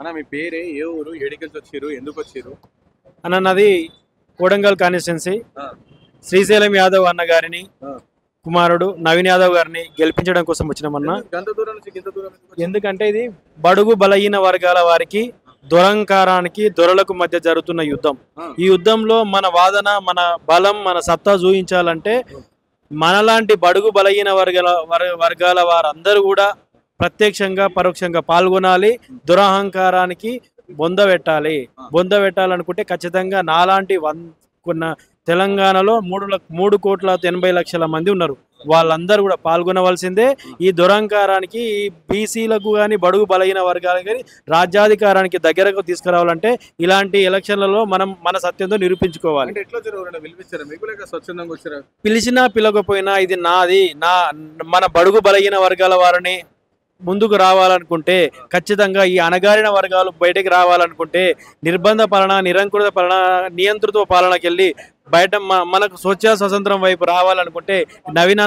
అన్న మీ పేరే ఏ ఊరు ఏడికెళ్ళి వచ్చారు ఎందుకు వచ్చారు అన్న నాది కోడంగల్ కాన్స్టిట్యున్సీ శ్రీశైలం యాదవ్ అన్న గారిని కుమారుడు నవీన్ యాదవ్ గారిని గెలిపించడం కోసం వచ్చినామన్నా. గంత దూరం నుంచి ఇంత దూరం ఎందుకు వచ్చారు? ఎందుకంటే ఇది బడుగు బలహీన వర్గాల వారికి దురంకారానికి దొరలకు మధ్య జరుగుతున్న యుద్ధం. ఈ యుద్ధంలో మన వాదన, మన బలం, మన సత్తా చూపించాలంటే మనలాంటి బడుగు బలహీన వర్గాల వారందరూ కూడా ప్రత్యక్షంగా పరోక్షంగా పాల్గొనాలి. దురహంకారానికి బొంద పెట్టాలనుకుంటే ఖచ్చితంగా నాలాంటి కొన్న తెలంగాణలో 3,80,00,000 మంది ఉన్నారు. వాళ్ళందరూ కూడా పాల్గొనవలసిందే. ఈ దురహంకారానికి, ఈ బీసీలకు కానీ బడుగు బలహీన వర్గాలకు కానీ రాజ్యాధికారానికి దగ్గరకు తీసుకురావాలంటే ఇలాంటి ఎలక్షన్లలో మనం మన సత్యంతో నిరూపించుకోవాలి. పిలిచినా పిలకపోయినా ఇది నాది, మన బడుగు బలహీన వర్గాల వారిని ముందుకు రావాలనుకుంటే ఖచ్చితంగా ఈ అణగారిన వర్గాలు బయటకు రావాలనుకుంటే నిర్బంధ పాలన, నిరంకుశ పాలన, నియంత్రిత పాలనకి వెళ్ళి బయట మనకు స్వతంత్రం వైపు రావాలనుకుంటే నవీన్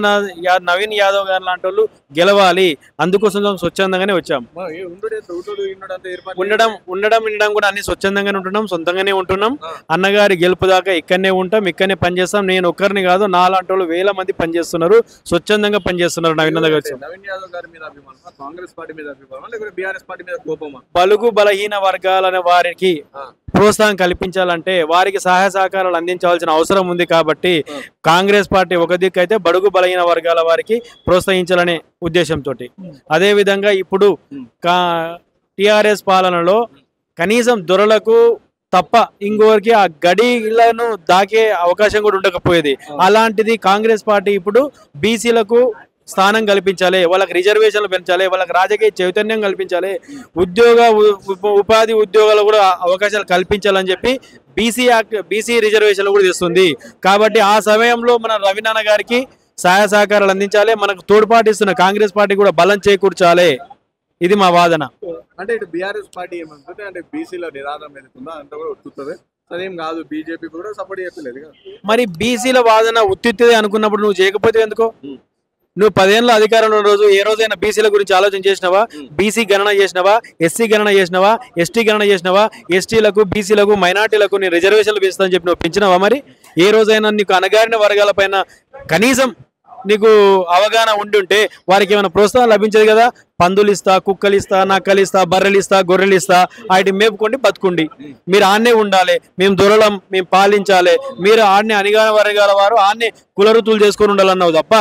యాదవ్ గారు లాంటి వాళ్ళు గెలవాలి. అందుకోసం స్వచ్ఛందంగానే వచ్చాం. ఉండడం కూడా అన్ని స్వచ్ఛందంగానే ఉంటున్నాం, సొంతంగానే ఉంటున్నాం. అన్నగారి గెలుపు దాకా ఇక్కడనే ఉంటాం, ఇక్కడనే పనిచేస్తాం. నేను ఒక్కరిని కాదు, నాలాంటి వాళ్ళు 1000 మంది పనిచేస్తున్నారు, స్వచ్ఛందంగా పనిచేస్తున్నారు. నవీన్ యాదవ్ గారు బలుగు బలహీన వర్గాల వారికి ప్రోత్సాహం కల్పించాలంటే వారికి సహాయ సహకారాలు అందించవలసిన అవసరం ఉంది. కాబట్టి కాంగ్రెస్ పార్టీ ఒక దిక్కు అయితే బడుగు బలహీన వర్గాల వారికి ప్రోత్సహించాలనే ఉద్దేశంతో, అదే విధంగా ఇప్పుడు టిఆర్ఎస్ పాలనలో కనీసం దొరలకు తప్ప ఇంకోరికి ఆ గడిలను దాకే అవకాశం కూడా ఉండకపోయేది. అలాంటిది కాంగ్రెస్ పార్టీ ఇప్పుడు బీసీలకు స్థానం కల్పించాలి, వాళ్ళకి రిజర్వేషన్లు పెంచాలి, వాళ్ళకి రాజకీయ చైతన్యం కల్పించాలి, ఉపాధి ఉద్యోగాలు కూడా అవకాశాలు కల్పించాలని చెప్పి బీసీ రిజర్వేషన్లు కూడా తెస్తుంది. కాబట్టి ఆ సమయంలో మన రవినాన్న గారికి సహాయ సహకారాలు అందించాలి, మనకు తోడ్పాటిస్తున్న కాంగ్రెస్ పార్టీ కూడా బలం చేకూర్చాలి. ఇది మా వాదన. అంటే ఇటు బీఆర్ఎస్ పార్టీ ఏమంటుంది అంటే బీసీలో నిరాదం ఏదైతుందో అంత కూడా వస్తుంది, అదేం కాదు, బీజేపీ కూడా సపోర్ట్ చేయలేదు. మరి బీసీల వాదన ఉత్తిదే అనుకున్నప్పుడు నువ్వు చేయకపోతే ఎందుకో? నువ్వు 10 ఏళ్ళ అధికారంలో రోజు ఏ రోజైనా బీసీల గురించి ఆలోచన చేసినావా? బీసీ గణన చేసినావా? ఎస్సీ గణన చేసినావా? ఎస్టీ గణన చేసినావా? ఎస్టీలకు, బీసీలకు, మైనార్టీలకు నీ రిజర్వేషన్లు పెంచుతానని చెప్పి నువ్వు పెంచినావా? మరి ఏ రోజైనా నీకు అణగారిన వర్గాల పైన కనీసం నీకు అవగాహన ఉండుంటే వారికి ఏమైనా ప్రోత్సాహం లభించదు కదా? పందులు ఇస్తా, కుక్కలు ఇస్తా, నక్కలు ఇస్తా, బర్రెలు ఇస్తా, గొర్రెలు ఇస్తా, వాటి మేపుకోండి, బతుకుండి, మీరు ఆడనే ఉండాలి, మేము దొరలం, మేము పాలించాలి, మీరు ఆడనే అణగారిన వర్గాల వారు ఆడనే కులవృత్తులు చేసుకొని ఉండాలన్నావు తప్ప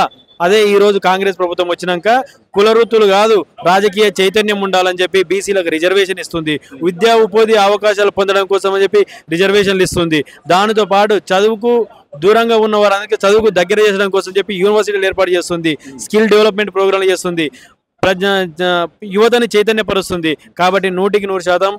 అదే ఈ రోజు కాంగ్రెస్ ప్రభుత్వం వచ్చినాక కులవృత్తులు కాదు, రాజకీయ చైతన్యం ఉండాలని చెప్పి బీసీలకు రిజర్వేషన్ ఇస్తుంది. విద్యా ఉపాధి అవకాశాలు పొందడం కోసం అని చెప్పి రిజర్వేషన్లు ఇస్తుంది. దానితో పాటు చదువుకు దూరంగా ఉన్న వారందరికీ చదువుకు దగ్గర చేయడం కోసం చెప్పి యూనివర్సిటీలు ఏర్పాటు చేస్తుంది, స్కిల్ డెవలప్మెంట్ ప్రోగ్రాంలు చేస్తుంది, యువతని చైతన్యపరుస్తుంది. కాబట్టి 100%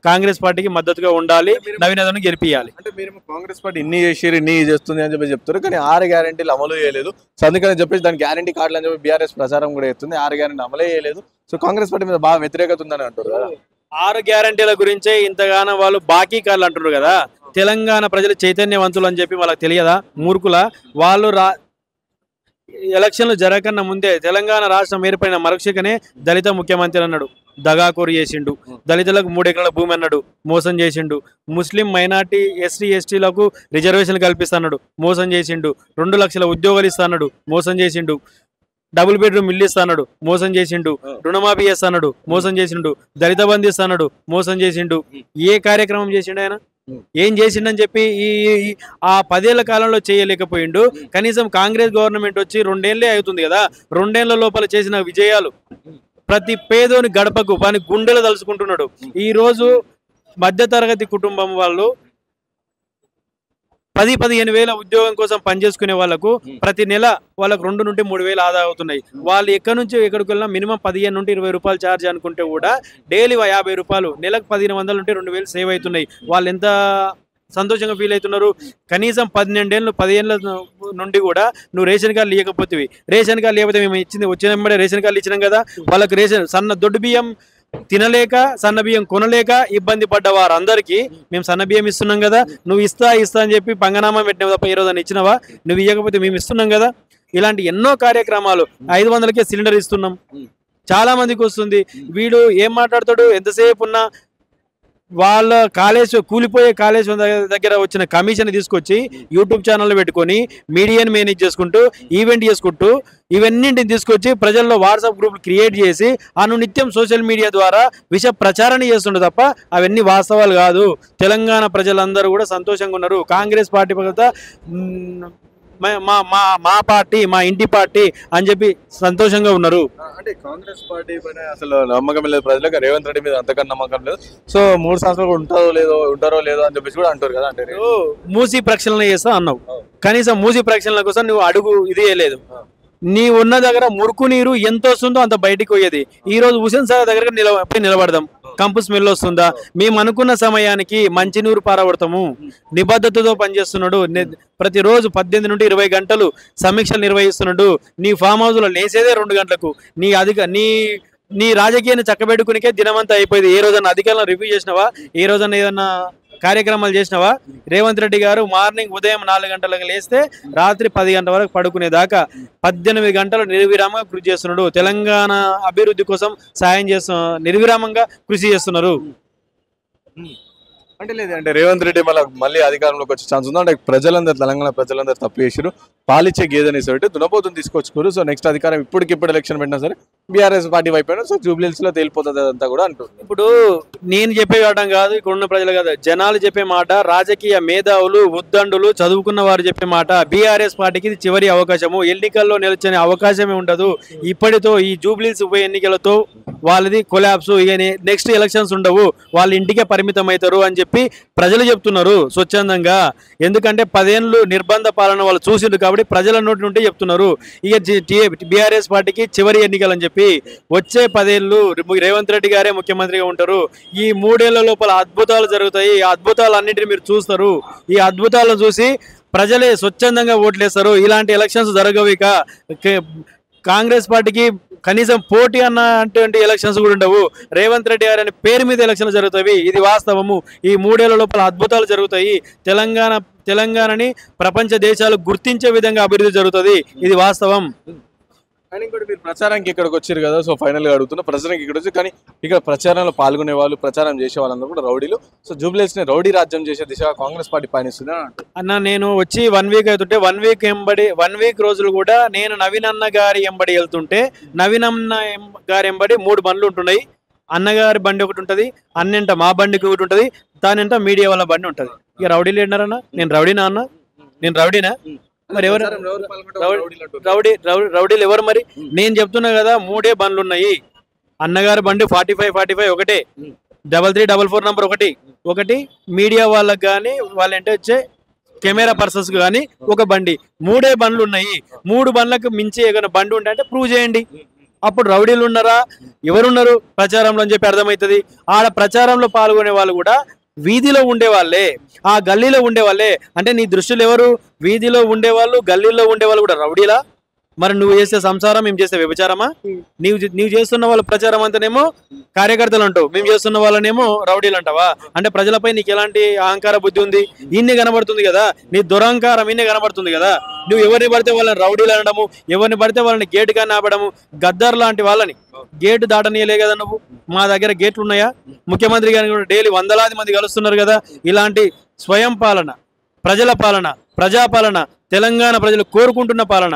కాంగ్రెస్ పార్టీకి మద్దతుగా ఉండాలి, నవీన్ యాదవ్ని గెలిపియాలి. అంటే మీరు కాంగ్రెస్ పార్టీ ఇన్ని చేసి ఇన్ని చేస్తుంది అని చెప్పి చెప్తారు, కానీ 6 గ్యారెంటీలు అమలు చేయలేదు. సో అందుకని చెప్పేసి దాని గ్యారెంటీ కార్డులు అని చెప్పి బీఆర్ఎస్ ప్రచారం కూడా చేస్తుంది. 6 గ్యారెంటీ అమలే చేయలేదు. సో కాంగ్రెస్ పార్టీ మీద బాగా వ్యతిరేకత ఉందని అంటారు కదా. 6 గ్యారెంటీల గురించే ఇంతగానో వాళ్ళు బాకీ కార్డులు అంటున్నారు కదా. తెలంగాణ ప్రజలు చైతన్యవంతులు అని చెప్పి వాళ్ళకి తెలియదా? మూర్ఖుల వాళ్ళు ఎలక్షన్లు జరగకన్నా ముందే తెలంగాణ రాష్ట్రం ఏర్పడిన మరుక్షకనే దళిత ముఖ్యమంత్రి అన్నాడు, దగాకోరు చేసిండు. దళితులకు 3 ఎకరాల భూమి అన్నాడు, మోసం చేసిండు. ముస్లిం, మైనార్టీ, ఎస్టీలకు రిజర్వేషన్లు కల్పిస్తాడు, మోసం చేసిండు. 2 లక్షల ఉద్యోగాలు ఇస్తాడు, మోసం చేసిండు. డబుల్ బెడ్రూమ్ ఇల్లు ఇస్తాడు, మోసం చేసిండు. రుణమాఫీ చేస్తాడు, మోసం చేసిండు. దళిత బంధు ఇస్తాడు, మోసం చేసిండు. ఏ కార్యక్రమం చేసిండు ఆయన? ఏం చేసిండని చెప్పి ఆ 10 ఏళ్ల కాలంలో చేయలేకపోయిండు. కనీసం కాంగ్రెస్ గవర్నమెంట్ వచ్చి 2 ఏళ్లే అవుతుంది కదా, 2 ఏళ్ల లోపల చేసిన విజయాలు ప్రతి పేదోని గడపకు వాని గుండెలు తలుచుకుంటున్నాడు. ఈ రోజు మధ్యతరగతి కుటుంబం వాళ్ళు 10-15 వేల ఉద్యోగం కోసం పనిచేసుకునే వాళ్ళకు ప్రతి నెల వాళ్ళకు 2 నుండి 3 వేలు ఆదా అవుతున్నాయి. వాళ్ళు ఎక్కడి నుంచి ఎక్కడికి వెళ్ళినా మినిమం 15 నుండి 20 రూపాయలు ఛార్జ్ అనుకుంటే కూడా డైలీ 50 రూపాయలు, నెలకు 1500 నుండి 2000 సేవ్ అవుతున్నాయి. వాళ్ళు ఎంత సంతోషంగా ఫీల్ అవుతున్నారు. కనీసం 12 ఏళ్ళ నుండి కూడా నువ్వు రేషన్ కార్డు లేకపోతే, రేషన్ కార్డు లేకపోతే మేము వచ్చిన రేషన్ కార్డు ఇచ్చినాం కదా, వాళ్ళకి రేషన్ దొడ్డు బియ్యం తినలేక, సన్న బియ్యం కొనలేక ఇబ్బంది పడ్డ వారందరికీ మేము సన్న బియ్యం ఇస్తున్నాం కదా, నువ్వు ఇస్తా అని చెప్పి పంగనామా పెట్టినావు తప్ప ఈ రోజు ఇచ్చినవా? నువ్వు ఇవ్వకపోతే మేము ఇస్తున్నాం కదా. ఇలాంటి ఎన్నో కార్యక్రమాలు, 500కే సిలిండర్ ఇస్తున్నాం, చాలా మందికి వస్తుంది. వీడు ఏం మాట్లాడతాడు? ఎంతసేపు ఉన్నా వాళ్ళ కాళేశ్వరం కూలిపోయే కాళేశ్వరం దగ్గర వచ్చిన కమిషన్ తీసుకొచ్చి యూట్యూబ్ ఛానల్ పెట్టుకొని మీడియాని మేనేజ్ చేసుకుంటూ ఈవెంట్ చేసుకుంటూ ఇవన్నింటిని తీసుకొచ్చి ప్రజల్లో వాట్సాప్ గ్రూపులు క్రియేట్ చేసి నిత్యం సోషల్ మీడియా ద్వారా విష ప్రచారణ చేస్తుండే తప్ప అవన్నీ వాస్తవాలు కాదు. తెలంగాణ ప్రజలందరూ కూడా సంతోషంగా ఉన్నారు. కాంగ్రెస్ పార్టీ పక్కన మా పార్టీ మా ఇంటి పార్టీ అని చెప్పి సంతోషంగా ఉన్నారు. అంటే కాంగ్రెస్ పార్టీ పైన అసలు నమ్మకం లేదు ప్రజలకు, రేవంత్ రెడ్డి మీద అంతకన్నా నమ్మకం లేదు. సో 3 సంవత్సరాలు ఉంటారో లేదో అని చెప్పేసి కూడా అంటారు కదా. అంటే మూసి ప్రక్షాళన చేస్తా అన్నావు, కనీసం మూసి ప్రక్షాళన కోసం నువ్వు అడుగు ఇది లేదు. నీ ఉన్న దగ్గర మురుకు నీరు ఎంత వస్తుందో అంత బయటికి పోయేది. ఈ రోజు హుసేన్ సాగర్ దగ్గర నిలబడదాం, కంపు స్మెల్ వస్తుందా? మేము అనుకున్న సమయానికి మంచినీరు పారబడతాము. నిబద్ధతతో పనిచేస్తున్నాడు. ప్రతిరోజు 18 నుండి 20 గంటలు సమీక్షలు నిర్వహిస్తున్నాడు. నీ ఫామ్ హౌస్ లో లేసేదే 2 గంటలకు. నీ రాజకీయాన్ని చక్కబెట్టుకునికే దినమంతా అయిపోయింది. ఏ రోజన్నా అధికారులను రివ్యూ చేసినావా? ఏ రోజన్నా ఏదన్నా కార్యక్రమాలు చేసినావా? రేవంత్ రెడ్డి గారు మార్నింగ్ ఉదయం 4 గంటలకు లేస్తే రాత్రి 10 గంటల వరకు పడుకునేదాకా 18 గంటలు నిర్విరామంగా కృషి చేస్తున్నాడు. తెలంగాణ అభివృద్ధి కోసం సాయం నిర్విరామంగా కృషి చేస్తున్నారు. అంటే లేదంటే రేవంత్ రెడ్డి మళ్ళీ అధికారంలోకి వచ్చే ఛాన్స్ ఉందా? అంటే తెలంగాణ ప్రజలందరూ తప్పు చేసారు, పాలిచ్చే గేదెని సరే దునపోతుని తీసుకొచ్చుకోరు. సో నెక్స్ట్ అధికారం ఇప్పటికిప్పుడు ఎలక్షన్ పెట్టినా సరే బీఆర్ఎస్ పార్టీ వైపు సో జూబ్లీహిల్స్ లో తేలిపోతుంది అదంతా కూడా అంటారు. ఇప్పుడు నేను చెప్పే వాడడం కాదు, ఇక్కడ ఉన్న ప్రజలు కాదు, జనాలు చెప్పే మాట, రాజకీయ మేధావులు ఉద్దండులు చదువుకున్న వారు చెప్పే మాట. బీఆర్ఎస్ పార్టీకి ఇది చివరి అవకాశము, ఎన్నికల్లో నిలిచే అవకాశమే ఉండదు. ఇప్పటితో ఈ జూబ్లీహిల్స్ ఉప ఎన్నికలతో వాళ్ళది కొలాప్స్, ఇక నెక్స్ట్ ఎలక్షన్స్ ఉండవు, వాళ్ళ ఇంటికే పరిమితం అవుతారు అని చెప్పి ప్రజలు చెప్తున్నారు స్వచ్ఛందంగా. ఎందుకంటే 10 ఏళ్ళు నిర్బంధ పాలన వాళ్ళు చూసిండ్రు కాబట్టి ప్రజల నోటి నుండి చెప్తున్నారు. ఇక బీఆర్ఎస్ పార్టీకి చివరి ఎన్నికలు అని చెప్పి వచ్చే 10 ఏళ్ళు రేవంత్ రెడ్డి గారే ముఖ్యమంత్రిగా ఉంటారు. ఈ 3 ఏళ్ల లోపల అద్భుతాలు జరుగుతాయి. ఈ అద్భుతాలన్నింటినీ మీరు చూస్తారు. ఈ అద్భుతాలను చూసి ప్రజలే స్వచ్ఛందంగా ఓట్లేస్తారు. ఇలాంటి ఎలక్షన్స్ జరగవు. ఇక కాంగ్రెస్ పార్టీకి కనీసం పోటీ అన్నటువంటి ఎలక్షన్స్ కూడా ఉండవు. రేవంత్ రెడ్డి గారి పేరు మీద ఎలక్షన్లు జరుగుతాయి. ఇది వాస్తవము. ఈ 3 ఏళ్ల లోపల అద్భుతాలు జరుగుతాయి. తెలంగాణని ప్రపంచ దేశాలు గుర్తించే విధంగా అభివృద్ధి జరుగుతుంది. ఇది వాస్తవం. కానీ ఇంకోటి మీరు ప్రచారానికి ఇక్కడికి వచ్చారు కదా, సో ఫైనల్ గా అడుగుతున్నా, ప్రచారానికి ఇక్కడ వచ్చి కానీ ఇక్కడ ప్రచారంలో పాల్గొనే వాళ్ళు, ప్రచారం చేసే వాళ్ళందరూ కూడా రౌడీలు. సో జూబ్లీహిల్స్ ని రౌడీ రాజ్యం చేసే దిశగా కాంగ్రెస్ పార్టీ పయనిస్తుంది అన్న. నేను వచ్చి 1 వీక్ అవుతుంటే 1 వీక్ రోజులు కూడా నేను నవీన్ అన్న గారి ఎంబడి వెళ్తుంటే, నవీన్ అన్న గారి ఎంబడి 3 బండ్లు ఉంటున్నాయి. అన్నగారి బండి ఒకటి ఉంటుంది, అన్నింట మా బండికి ఒకటి ఉంటుంది, దానింట మీడియా వాళ్ళ బండి ఉంటుంది. ఇక రౌడీలు ఏంటారన్నా? నేను రౌడీనా అన్న? నేను రౌడీనా? మరి ఎవరు రౌడీలు ఎవరు? మరి నేను చెప్తున్నా కదా, 3 బండ్లు ఉన్నాయి. అన్నగారి బండి 45 ఒకటే, 3344 నంబర్ ఒకటి మీడియా వాళ్ళకి కానీ వాళ్ళంటే వచ్చే కెమెరా పర్సన్స్ కానీ ఒక బండి. 3 బండ్లు ఉన్నాయి. 3 బండ్లకు మించి ఏదైనా బండి ఉంటే అంటే ప్రూవ్ చేయండి. అప్పుడు రౌడీలు ఉన్నారా, ఎవరున్నారు ప్రచారంలో అని చెప్పి అర్థమవుతుంది. ఆడ ప్రచారంలో పాల్గొనే వాళ్ళు కూడా వీధిలో ఉండేవాళ్ళే, ఆ గల్లీలో ఉండేవాళ్ళే. అంటే నీ దృష్టిలో ఎవరు? వీధిలో ఉండేవాళ్ళు, గల్లీలో ఉండేవాళ్ళు కూడా రౌడీలా? మరి నువ్వు చేసే సంసారం, మేము చేసే వ్యభిచారమా? నీవు చేస్తున్న వాళ్ళ ప్రచారం అంతనేమో కార్యకర్తలు అంటావు, మేము చేస్తున్న వాళ్ళనేమో రౌడీలు అంటావా? అంటే ప్రజలపై నీకు ఎలాంటి అహంకార బుద్ధి ఉంది? ఇన్ని కనబడుతుంది కదా, నీ దురహంకారం ఇన్ని కనబడుతుంది కదా. నువ్వు ఎవరిని పడితే వాళ్ళని రౌడీలు అనడము, ఎవరిని పడితే వాళ్ళని గేటు కానీ ఆపడము, గద్దర్ లాంటి వాళ్ళని గేటు దాటనీయలే కదా నువ్వు. మా దగ్గర గేట్లు ఉన్నాయా? ముఖ్యమంత్రి గారిని కూడా డైలీ వందలాది మంది కలుస్తున్నారు కదా. ఇలాంటి స్వయం పాలన, ప్రజల పాలన, ప్రజాపాలన, తెలంగాణ ప్రజలు కోరుకుంటున్న పాలన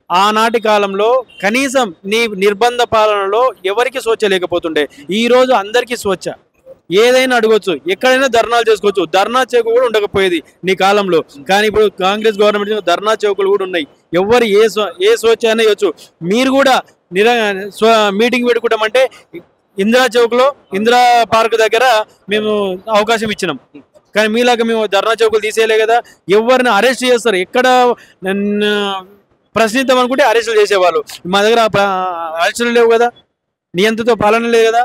ఆనాటి కాలంలో కనీసం నీ నిర్బంధ పాలనలో ఎవరికి స్వేచ్ఛ లేకపోతుండే. ఈ రోజు అందరికీ స్వేచ్ఛ, ఏదైనా అడగొచ్చు, ఎక్కడైనా ధర్నాలు చేసుకోవచ్చు. ధర్నా చౌక్ కూడా ఉండకపోయేది నీ కాలంలో, కానీ ఇప్పుడు కాంగ్రెస్ గవర్నమెంట్ ధర్నా చౌకులు కూడా ఉన్నాయి. ఎవరు ఏ స్వేచ్ఛ అయినా ఇవ్వచ్చు. మీరు కూడా మీటింగ్ పెట్టుకుంటామంటే ఇందిరా చౌక్లో, ఇందిరా పార్క్ దగ్గర మేము అవకాశం ఇచ్చినాం. కానీ మీలాగా మేము ధర్నా చౌకులు తీసేయలే కదా. ఎవరిని అరెస్ట్ చేస్తారు, ఎక్కడ ప్రశ్నిద్దాం అనుకుంటే అరెస్టులు చేసేవాళ్ళు. మా దగ్గర అరెస్టులు లేవు కదా, నియంత్రిత పాలన లేదు కదా.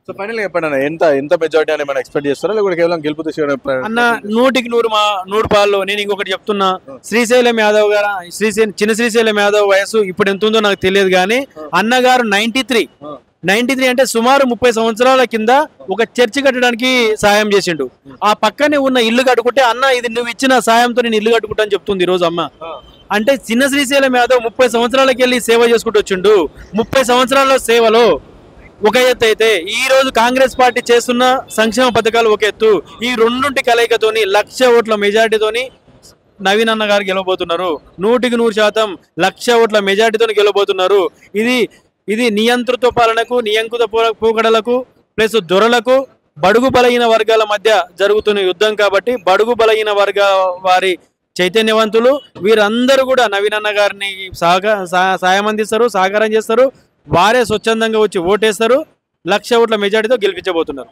సో ఫైనల్ చెప్పండి అన్న, ఎంత మెజారిటీ అని మనం ఎక్స్పెక్ట్ చేస్తారా, లేకపోతే కేవలం గెలుపు అన్న? 100కి 100 నేను ఇంకొకటి చెప్తున్నా. శ్రీశైలం యాదవ్ గారు, చిన్న శ్రీశైలం యాదవ్ వయసు ఇప్పుడు ఎంత ఉందో నాకు తెలియదు, కానీ అన్నగారు 93 అంటే సుమారు 30 సంవత్సరాల కింద ఒక చర్చి కట్టడానికి సాయం చేసిండు. ఆ పక్కనే ఉన్న ఇల్లు కట్టుకుంటే, అన్న ఇది నువ్వు ఇచ్చిన సాయంతో నేను ఇల్లు కట్టుకుంటా అని చెప్తుంది ఈ రోజు అమ్మ. అంటే చిన్న శ్రీశైలం యాదవ్ 30 సంవత్సరాలకి వెళ్ళి సేవ చేసుకుంటూ వచ్చిండు. 30 సంవత్సరాల సేవలో ఒక ఎత్తు అయితే ఈ రోజు కాంగ్రెస్ పార్టీ చేస్తున్న సంక్షేమ పథకాలు ఒక ఎత్తు. ఈ రెండుంటి కలయికతోని 1,00,000 ఓట్ల మెజార్టీతోని నవీన్ అన్న గారు గెలవబోతున్నారు. 100% 1,00,000 ఓట్ల మెజార్టీతో గెలవబోతున్నారు. ఇది నియంతృత్వ పాలనకు, నియంకుత పోకడలకు ప్లస్ దొరలకు, బడుగు బలహీన వర్గాల మధ్య జరుగుతున్న యుద్ధం కాబట్టి బడుగు బలహీన వర్గాల వారి చైతన్యవంతులు వీరందరూ కూడా నవీన్ అన్న గారిని సాయం అందిస్తారు, సహకారం చేస్తారు. వారే స్వచ్ఛందంగా వచ్చి ఓటేస్తారు. 1,00,000 ఓట్ల మెజార్టీతో గెలిపించబోతున్నారు.